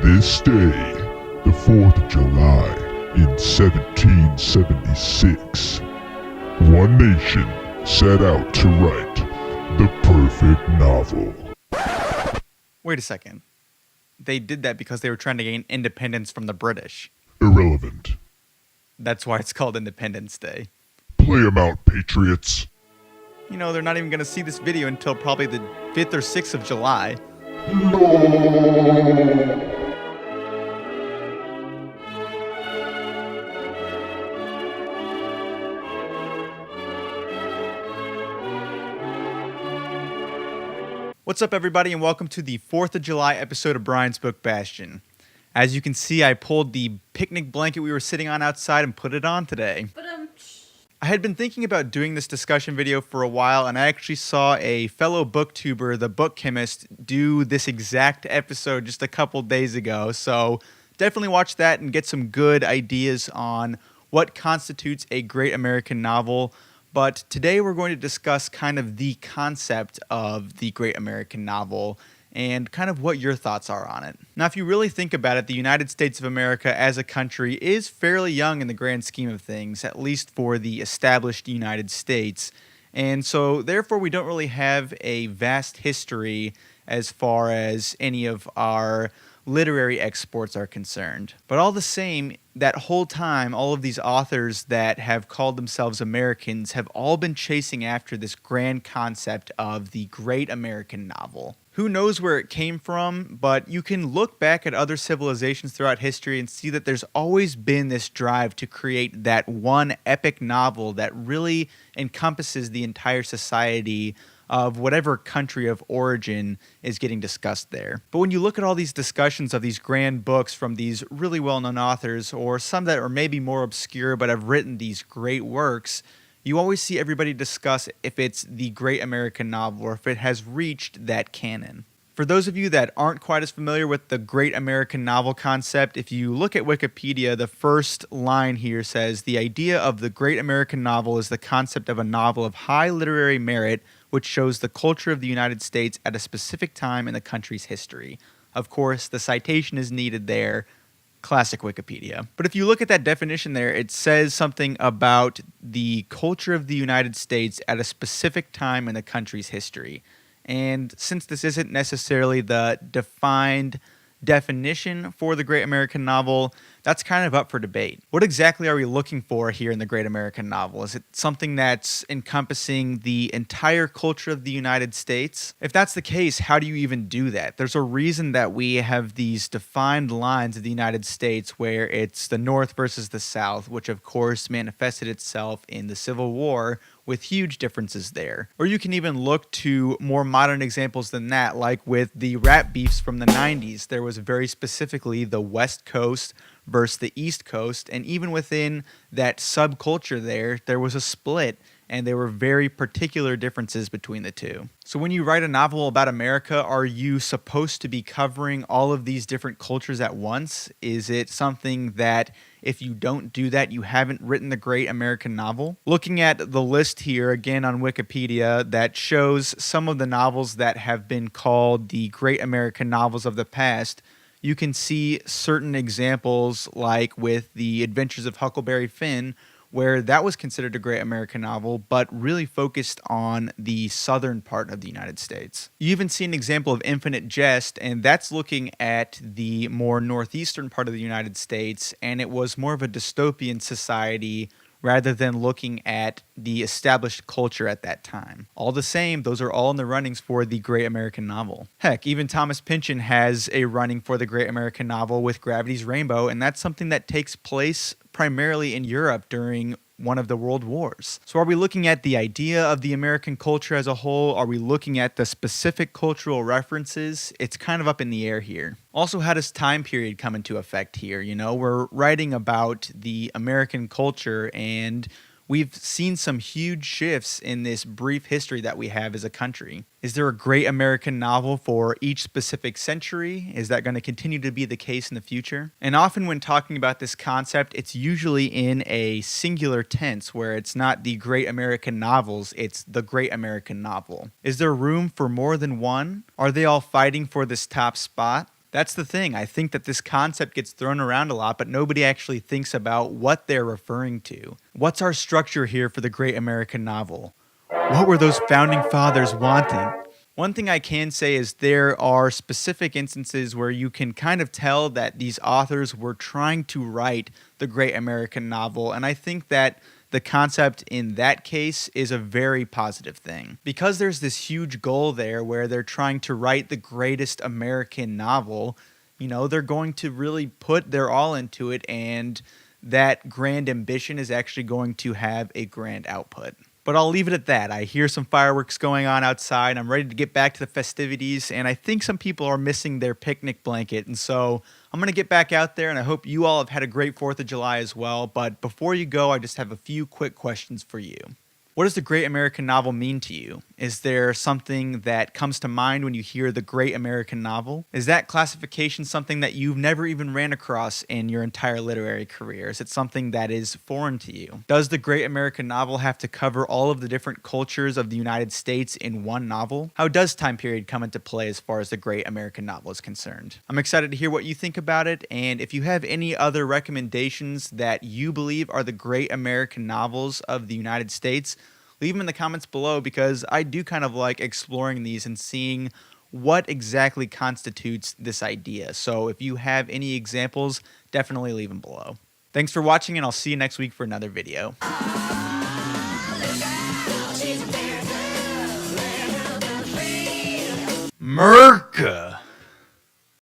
This day, the 4th of July in 1776, one nation set out to write the perfect novel. Wait a second. They did that because they were trying to gain independence from the British. Irrelevant. That's why it's called Independence Day. Play 'em out, patriots. You know, they're not even going to see this video until probably the 5th or 6th of July. What's up, everybody, and welcome to the 4th of July episode of Brian's Book Bastion. As you can see, I pulled the picnic blanket we were sitting on outside and put it on today. I had been thinking about doing this discussion video for a while, and I actually saw a fellow booktuber, the Book Chemist, do this exact episode just a couple days ago. So definitely watch that and get some good ideas on what constitutes a great American novel. But today we're going to discuss kind of the concept of the great American novel and kind of what your thoughts are on it. Now, if you really think about it, the United States of America as a country is fairly young in the grand scheme of things, at least for the established United States. And so, therefore, we don't really have a vast history as far as any of our literary exports are concerned. But all the same, that whole time, all of these authors that have called themselves Americans have all been chasing after this grand concept of the great American novel. Who knows where it came from, but you can look back at other civilizations throughout history and see that there's always been this drive to create that one epic novel that really encompasses the entire society of whatever country of origin is getting discussed there. But when you look at all these discussions of these grand books from these really well-known authors, or some that are maybe more obscure but have written these great works, you always see everybody discuss if it's the great American novel or if it has reached that canon. For those of you that aren't quite as familiar with the great American novel concept, if you look at Wikipedia, the first line here says, "The idea of the great American novel is the concept of a novel of high literary merit which shows the culture of the United States at a specific time in the country's history." Of course, the citation is needed there. Classic Wikipedia. But if you look at that definition there, it says something about the culture of the United States at a specific time in the country's history. And since this isn't necessarily the defined definition for the great American novel, that's kind of up for debate. What exactly are we looking for here in the great American novel? Is it something that's encompassing the entire culture of the United States? If that's the case, how do you even do that? There's a reason that we have these defined lines of the United States where it's the North versus the South, which of course manifested itself in the Civil War, with huge differences there. Or you can even look to more modern examples than that, like with the rap beefs from the 90s. There was very specifically the West Coast versus the East Coast, and even within that subculture there was a split, and there were very particular differences between the two. So when you write a novel about America, are you supposed to be covering all of these different cultures at once? Is it something that if you don't do that, you haven't written the great American novel? Looking at the list here, again on Wikipedia, that shows some of the novels that have been called the great American novels of the past, you can see certain examples like with The Adventures of Huckleberry Finn, where that was considered a great American novel, but really focused on the southern part of the United States. You even see an example of Infinite Jest, and that's looking at the more northeastern part of the United States, and it was more of a dystopian society rather than looking at the established culture at that time. All the same, those are all in the runnings for the great American novel. Heck, even Thomas Pynchon has a running for the great American novel with Gravity's Rainbow, and that's something that takes place primarily in Europe during one of the world wars. So are we looking at the idea of the American culture as a whole? Are we looking at the specific cultural references? It's kind of up in the air here. Also, how does time period come into effect here? You know, we're writing about the American culture, and we've seen some huge shifts in this brief history that we have as a country. Is there a great American novel for each specific century? Is that going to continue to be the case in the future? And often when talking about this concept, it's usually in a singular tense where it's not the great American novels, it's the great American novel. Is there room for more than one? Are they all fighting for this top spot? That's the thing. I think that this concept gets thrown around a lot, but nobody actually thinks about what they're referring to. What's our structure here for the great American novel? What were those founding fathers wanting? One thing I can say is there are specific instances where you can kind of tell that these authors were trying to write the great American novel, and I think that the concept in that case is a very positive thing. Because there's this huge goal there where they're trying to write the greatest American novel, you know, they're going to really put their all into it, and that grand ambition is actually going to have a grand output. But I'll leave it at that. I hear some fireworks going on outside. I'm ready to get back to the festivities, and I think some people are missing their picnic blanket. And so I'm going to get back out there, and I hope you all have had a great 4th of July as well. But before you go, I just have a few quick questions for you. What does the great American novel mean to you? Is there something that comes to mind when you hear the great American novel? Is that classification something that you've never even ran across in your entire literary career? Is it something that is foreign to you? Does the great American novel have to cover all of the different cultures of the United States in one novel? How does time period come into play as far as the great American novel is concerned? I'm excited to hear what you think about it, and if you have any other recommendations that you believe are the great American novels of the United States, leave them in the comments below, because I do kind of like exploring these and seeing what exactly constitutes this idea. So if you have any examples, definitely leave them below. Thanks for watching, and I'll see you next week for another video. Merca!